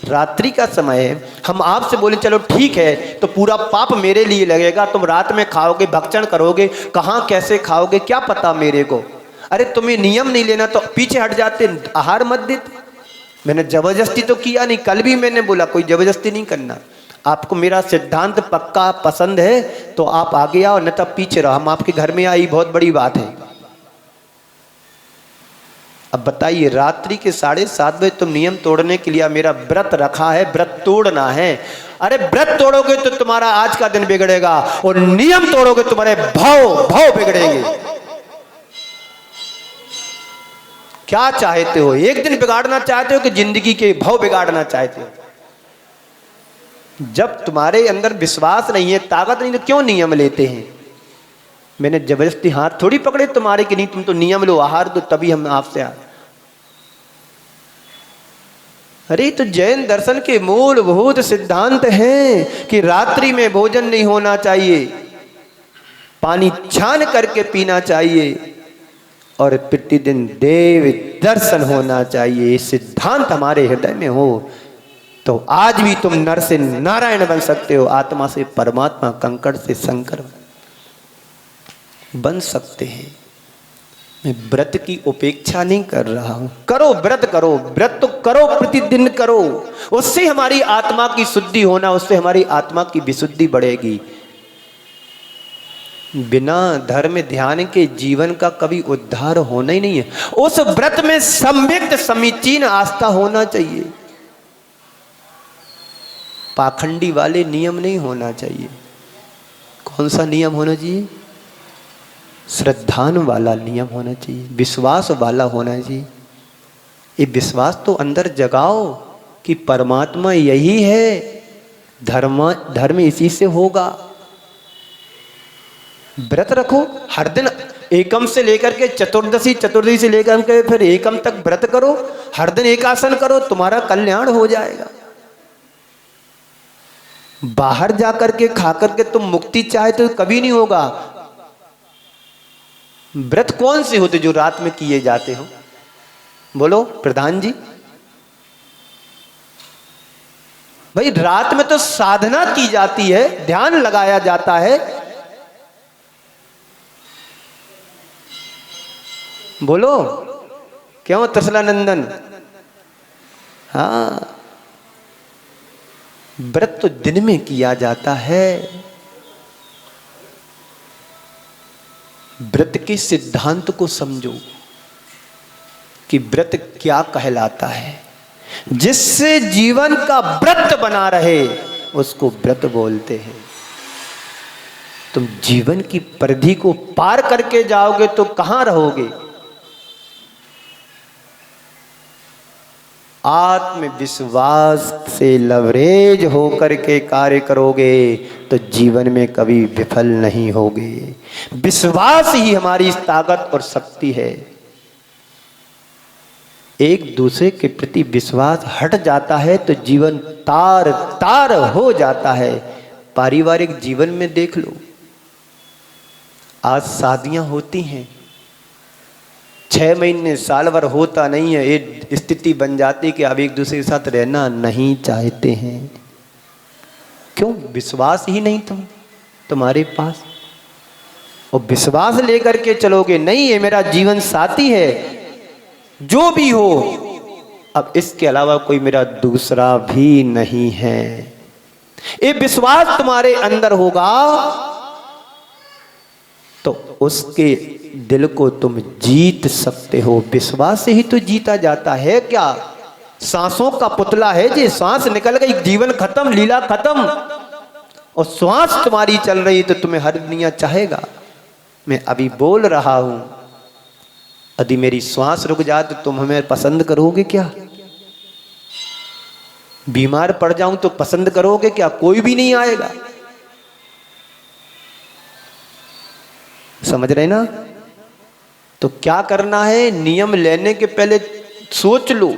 रात्रि का समय है, हम आपसे बोले चलो ठीक है, तो पूरा पाप मेरे लिए लगेगा, तुम रात में खाओगे, भक्षण करोगे, कहाँ कैसे खाओगे क्या पता मेरे को। अरे तुम्हें नियम नहीं लेना तो पीछे हट जाते, आहार मत देते। मैंने जबरदस्ती तो किया नहीं, कल भी मैंने बोला कोई जबरदस्ती नहीं करना। आपको मेरा सिद्धांत पक्का पसंद है तो आप आगे आओ, न तब पीछे रहो। हम आपके घर में आई बहुत बड़ी बात है। अब बताइए, रात्रि के 7:30 बजे तुम नियम तोड़ने के लिए, मेरा व्रत रखा है, व्रत तोड़ना है। अरे व्रत तोड़ोगे तो तुम्हारा आज का दिन बिगड़ेगा, और नियम तोड़ोगे तुम्हारे भाव बिगड़ेंगे। क्या चाहते हो? एक दिन बिगाड़ना चाहते हो कि जिंदगी के भाव बिगाड़ना चाहते हो? जब तुम्हारे अंदर विश्वास नहीं है, ताकत नहीं, तो क्यों नियम लेते हैं? मैंने जबरदस्ती हाथ थोड़ी पकड़े तुम्हारे कि नहीं तुम तो नियम लो, आहार दो, तभी हम आपसे आ। अरे तो जैन दर्शन के मूलभूत सिद्धांत हैं कि रात्रि में भोजन नहीं होना चाहिए, पानी छान करके पीना चाहिए और प्रतिदिन देव दर्शन होना चाहिए। ये सिद्धांत हमारे हृदय में हो तो आज भी तुम नर से नारायण बन सकते हो, आत्मा से परमात्मा, कंकड़ से शंकर बन सकते हैं। मैं व्रत की उपेक्षा नहीं कर रहा हूं, करो व्रत, करो व्रत तो करो, प्रतिदिन करो, उससे हमारी आत्मा की शुद्धि होना, उससे हमारी आत्मा की विशुद्धि बढ़ेगी। बिना धर्म ध्यान के जीवन का कभी उद्धार होना ही नहीं है। उस व्रत में सम्यक्त समीचीन आस्था होना चाहिए, पाखंडी वाले नियम नहीं होना चाहिए। कौन सा नियम होना चाहिए? श्रद्धान वाला नियम होना चाहिए, विश्वास वाला होना चाहिए। ये विश्वास तो अंदर जगाओ कि परमात्मा यही है, धर्म इसी से होगा। व्रत रखो हर दिन, एकम से लेकर के चतुर्दशी, चतुर्दशी से लेकर के फिर एकम तक व्रत करो, हर दिन एक आसन करो, तुम्हारा कल्याण हो जाएगा। बाहर जाकर के खा करके तुम मुक्ति चाहे तो कभी नहीं होगा। व्रत कौन से होते जो रात में किए जाते हो? बोलो प्रधान जी। भाई रात में तो साधना की जाती है, ध्यान लगाया जाता है। बोलो क्यों त्रिशलानंदन? हाँ, व्रत तो दिन में किया जाता है। व्रत के सिद्धांत को समझो कि व्रत क्या कहलाता है। जिससे जीवन का व्रत बना रहे उसको व्रत बोलते हैं। तुम जीवन की परिधि को पार करके जाओगे तो कहां रहोगे? आत्मविश्वास से लवरेज होकर के कार्य करोगे तो जीवन में कभी विफल नहीं होगे। विश्वास ही हमारी ताकत और शक्ति है। एक दूसरे के प्रति विश्वास हट जाता है तो जीवन तार तार हो जाता है। पारिवारिक जीवन में देख लो, आज शादियां होती हैं, 6 महीने साल भर होता नहीं है, एक स्थिति बन जाती कि अब एक दूसरे के साथ रहना नहीं चाहते हैं। क्यों? विश्वास ही नहीं तुम्हारे पास। और विश्वास लेकर के चलोगे, नहीं है मेरा जीवन साथी है, जो भी हो, अब इसके अलावा कोई मेरा दूसरा भी नहीं है। ये विश्वास तुम्हारे अंदर होगा तो उसके दिल को तुम जीत सकते हो। विश्वास से ही तो जीता जाता है। क्या सांसों का पुतला है जी? सांस निकल गई, जीवन खत्म, लीला खत्म। और श्वास तुम्हारी चल रही तो तुम्हें हर दुनिया चाहेगा। मैं अभी बोल रहा हूं, यदि मेरी श्वास रुक जाए तो तुम हमें पसंद करोगे क्या? बीमार पड़ जाऊं तो पसंद करोगे क्या? कोई भी नहीं आएगा। समझ रहे ना? तो क्या करना है? नियम लेने के पहले सोच लो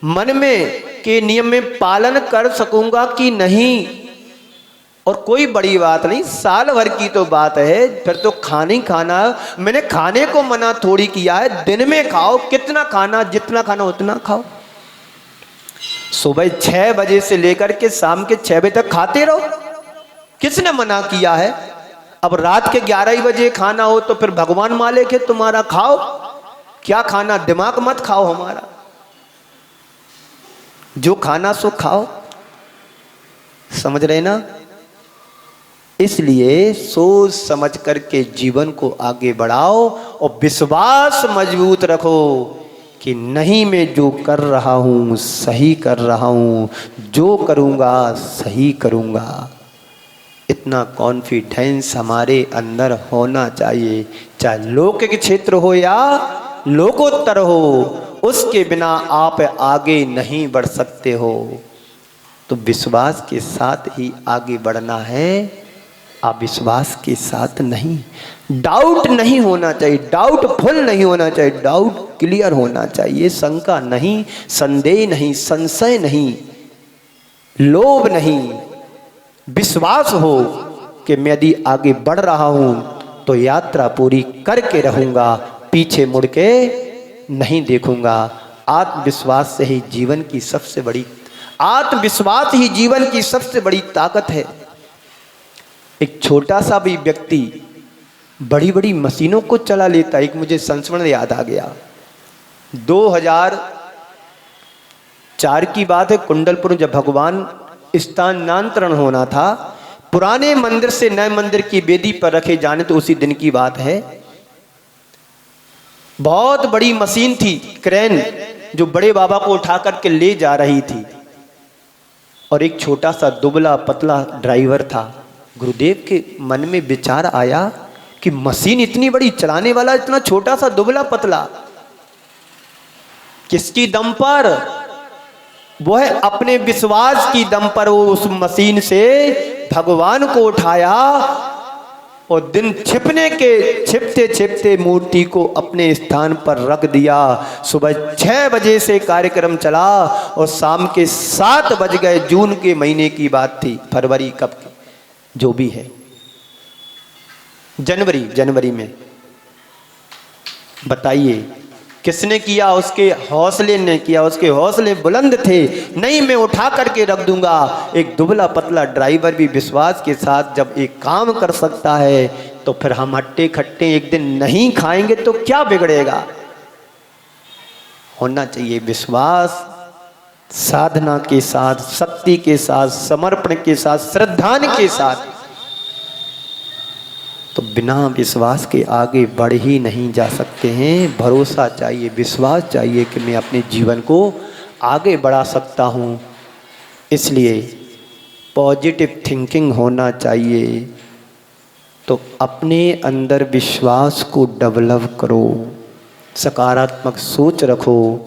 मन में कि नियम में पालन कर सकूंगा कि नहीं। और कोई बड़ी बात नहीं, साल भर की तो बात है, फिर तो खाना ही खाना। मैंने खाने को मना थोड़ी किया है, दिन में खाओ, कितना खाना, जितना खाना उतना खाओ। सुबह 6 बजे से लेकर के शाम के 6 बजे तक खाते रहो, किसने मना किया है? अब रात के 11 ही बजे खाना हो तो फिर भगवान मालिक है तुम्हारा, खाओ। क्या खाना? दिमाग मत खाओ हमारा, जो खाना सो खाओ। समझ रहे ना? इसलिए सोच समझ करके जीवन को आगे बढ़ाओ और विश्वास मजबूत रखो कि नहीं, मैं जो कर रहा हूं सही कर रहा हूं, जो करूंगा सही करूंगा। इतना कॉन्फिडेंस हमारे अंदर होना चाहिए। चाहे लौकिक क्षेत्र हो या लोकोत्तर हो, उसके बिना आप आगे नहीं बढ़ सकते हो। तो विश्वास के साथ ही आगे बढ़ना है, अविश्वास के साथ नहीं। डाउट नहीं होना चाहिए, डाउटफुल नहीं होना चाहिए, डाउट क्लियर होना चाहिए। शंका नहीं, संदेह नहीं, संशय नहीं, लोभ नहीं, विश्वास हो कि मैं यदि आगे बढ़ रहा हूं तो यात्रा पूरी करके रहूंगा, पीछे मुड़ के नहीं देखूंगा। आत्मविश्वास से ही जीवन की सबसे बड़ी, आत्मविश्वास ही जीवन की सबसे बड़ी ताकत है। एक छोटा सा भी व्यक्ति बड़ी बड़ी मशीनों को चला लेता है। एक मुझे संस्मरण याद आ गया, 2004 की बात है, कुंडलपुर जब भगवान स्थानांतरण होना था, पुराने मंदिर से नए मंदिर की वेदी पर रखे जाने, तो उसी दिन की बात है। बहुत बड़ी मशीन थी, क्रेन, जो बड़े बाबा को उठा करके ले जा रही थी, और एक छोटा सा दुबला पतला ड्राइवर था। गुरुदेव के मन में विचार आया कि मशीन इतनी बड़ी, चलाने वाला इतना छोटा सा दुबला पतला, किसकी दम पर? वो है अपने विश्वास की दम पर वो उस मशीन से भगवान को उठाया, और दिन छिपने के छिपते छिपते मूर्ति को अपने स्थान पर रख दिया। सुबह 6 बजे से कार्यक्रम चला और शाम के 7 बज गए। जून के महीने की बात थी, फरवरी कब की जो भी है, जनवरी में। बताइए किसने किया? उसके हौसले ने किया, उसके हौसले बुलंद थे। नहीं, मैं उठा करके रख दूंगा। एक दुबला पतला ड्राइवर भी विश्वास के साथ जब एक काम कर सकता है, तो फिर हम हट्टे खट्टे एक दिन नहीं खाएंगे तो क्या बिगड़ेगा? होना चाहिए विश्वास, साधना के साथ, शक्ति के साथ, समर्पण के साथ, श्रद्धा के साथ। तो बिना विश्वास के आगे बढ़ ही नहीं जा सकते हैं। भरोसा चाहिए, विश्वास चाहिए कि मैं अपने जीवन को आगे बढ़ा सकता हूँ। इसलिए पॉजिटिव थिंकिंग होना चाहिए। तो अपने अंदर विश्वास को डेवलप करो, सकारात्मक सोच रखो,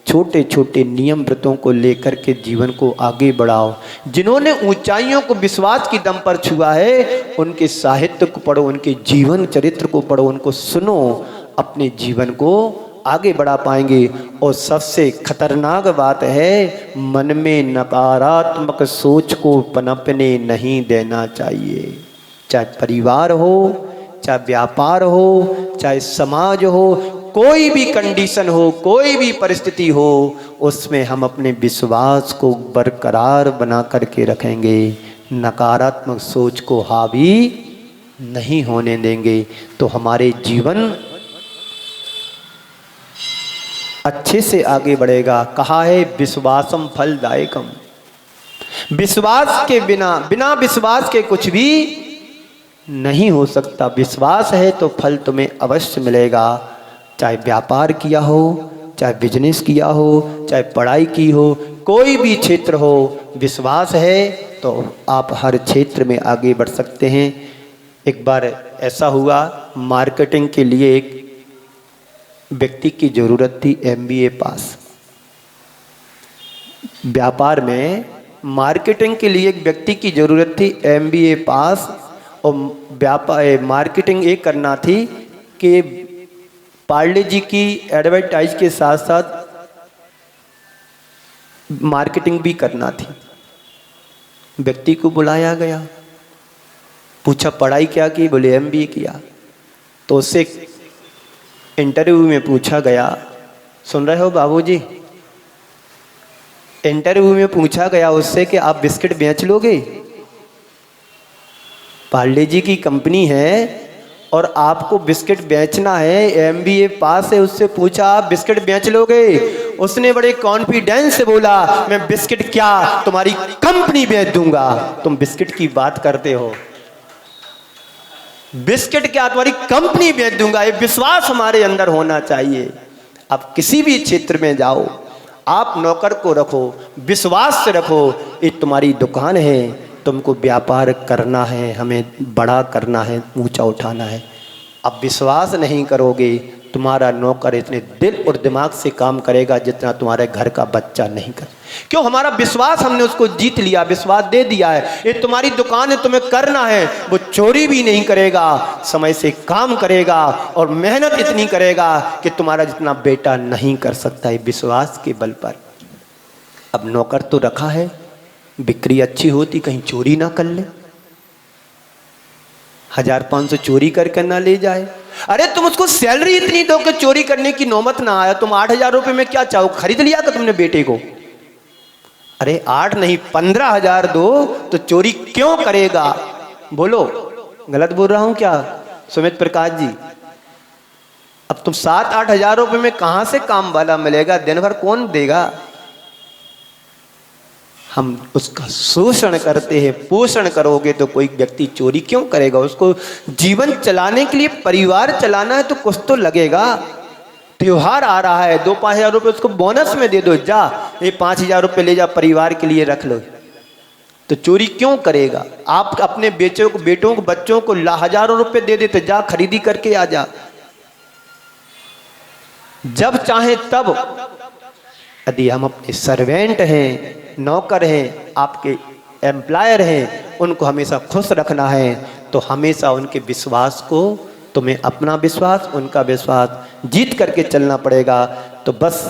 छोटे छोटे नियम व्रतों को लेकर के जीवन को आगे बढ़ाओ। जिन्होंने ऊंचाइयों को विश्वास की दम पर छुआ है, उनके साहित्य को पढ़ो, उनके जीवन चरित्र को पढ़ो, उनको सुनो, अपने जीवन को आगे बढ़ा पाएंगे। और सबसे खतरनाक बात है, मन में नकारात्मक सोच को पनपने नहीं देना चाहिए। चाहे परिवार हो, चाहे व्यापार हो, चाहे समाज हो, कोई भी कंडीशन हो, कोई भी परिस्थिति हो, उसमें हम अपने विश्वास को बरकरार बना करके रखेंगे, नकारात्मक सोच को हावी नहीं होने देंगे, तो हमारे जीवन अच्छे से आगे बढ़ेगा। कहा है विश्वासम फलदायकम, विश्वास के बिना विश्वास के कुछ भी नहीं हो सकता। विश्वास है तो फल तुम्हें अवश्य मिलेगा। चाहे व्यापार किया हो, चाहे बिजनेस किया हो, चाहे पढ़ाई की हो, कोई भी क्षेत्र हो, विश्वास है तो आप हर क्षेत्र में आगे बढ़ सकते हैं। एक बार ऐसा हुआ, मार्केटिंग के लिए एक व्यक्ति की ज़रूरत थी MBA पास। व्यापार में मार्केटिंग के लिए एक व्यक्ति की ज़रूरत थी MBA पास, और व्यापार मार्केटिंग ये करना थी कि पार्ले जी की एडवर्टाइज के साथ साथ मार्केटिंग भी करना थी। व्यक्ति को बुलाया गया, पूछा पढ़ाई क्या की? बोले MBA किया। तो उससे इंटरव्यू में पूछा गया, सुन रहे हो बाबूजी? इंटरव्यू में पूछा गया उससे कि आप बिस्किट बेच लोगे? पार्ले जी की कंपनी है और आपको बिस्किट बेचना है, MBA पास है। उससे पूछा आप बिस्किट बेच लोगे? उसने बड़े कॉन्फिडेंस से बोला, मैं बिस्किट क्या, तुम्हारी कंपनी बेच दूंगा। तुम बिस्किट की बात करते हो, बिस्किट क्या, तुम्हारी कंपनी बेच दूंगा। ये विश्वास हमारे अंदर होना चाहिए। आप किसी भी क्षेत्र में जाओ, आप नौकर को रखो, विश्वास से रखो, ये तुम्हारी दुकान है, तुमको व्यापार करना है, हमें बड़ा करना है, ऊंचा उठाना है। अब विश्वास नहीं करोगे तुम्हारा नौकर इतने दिल और दिमाग से काम करेगा जितना तुम्हारे घर का बच्चा नहीं कर। क्यों? हमारा विश्वास, हमने उसको जीत लिया, विश्वास दे दिया है, ये तुम्हारी दुकान है, तुम्हें करना है। वो चोरी भी नहीं करेगा, समय से काम करेगा और मेहनत इतनी करेगा कि तुम्हारा जितना बेटा नहीं कर सकता है, विश्वास के बल पर। अब नौकर तो रखा है, बिक्री अच्छी होती कहीं चोरी ना कर ले, 1500 चोरी करके ना ले जाए। अरे तुम उसको सैलरी इतनी दो कि चोरी करने की नौबत ना आया। तुम 8000 रुपये में क्या चाहो, खरीद लिया कि तुमने बेटे को? अरे 8 नहीं 15,000 दो तो चोरी क्यों करेगा? बोलो, गलत बोल रहा हूं क्या सुमित प्रकाश जी? अब तुम 7-8 हजार रुपये में कहां से काम वाला मिलेगा? दिन भर कौन देगा? हम उसका शोषण करते हैं। पोषण करोगे तो कोई व्यक्ति चोरी क्यों करेगा? उसको जीवन चलाने के लिए, परिवार चलाना है तो कुछ तो लगेगा। त्योहार आ रहा है, 2-5 हजार रुपये उसको बोनस में दे दो, जा ये 5,000 रुपये ले जा, परिवार के लिए रख लो। तो चोरी क्यों करेगा? आप अपने बेटों को बच्चों को हजारों रुपये दे देते, जा खरीदी करके आ जा, जब चाहे तब। यदि हम अपने सर्वेंट हैं, नौकर हैं, आपके एम्प्लॉयर हैं, उनको हमेशा खुश रखना है तो हमेशा उनके विश्वास को, तुम्हें अपना विश्वास, उनका विश्वास जीत करके चलना पड़ेगा। तो बस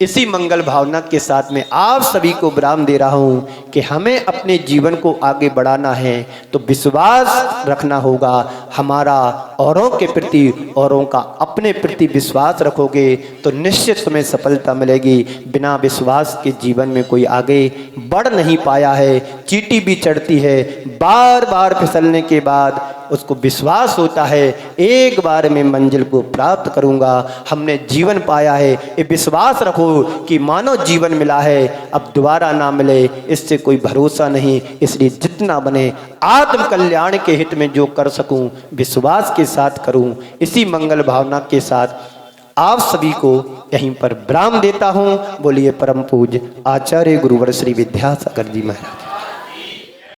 इसी मंगल भावना के साथ में आप सभी को विराम दे रहा हूँ कि हमें अपने जीवन को आगे बढ़ाना है तो विश्वास रखना होगा हमारा औरों के प्रति, औरों का अपने प्रति विश्वास रखोगे तो निश्चित तुम्हें सफलता मिलेगी। बिना विश्वास के जीवन में कोई आगे बढ़ नहीं पाया है। चींटी भी चढ़ती है, बार बार फिसलने के बाद उसको विश्वास होता है एक बार में मंजिल को प्राप्त करूंगा। हमने जीवन पाया है, ये विश्वास रखो कि मानव जीवन मिला है, अब दोबारा ना मिले इससे कोई भरोसा नहीं। इसलिए जितना बने आत्म कल्याण के हित में जो कर सकूं विश्वास के साथ करूं। इसी मंगल भावना के साथ आप सभी को यहीं पर विराम देता हूं। बोलिए परम पूज्य आचार्य गुरुवर श्री विद्यासागर जी महाराज।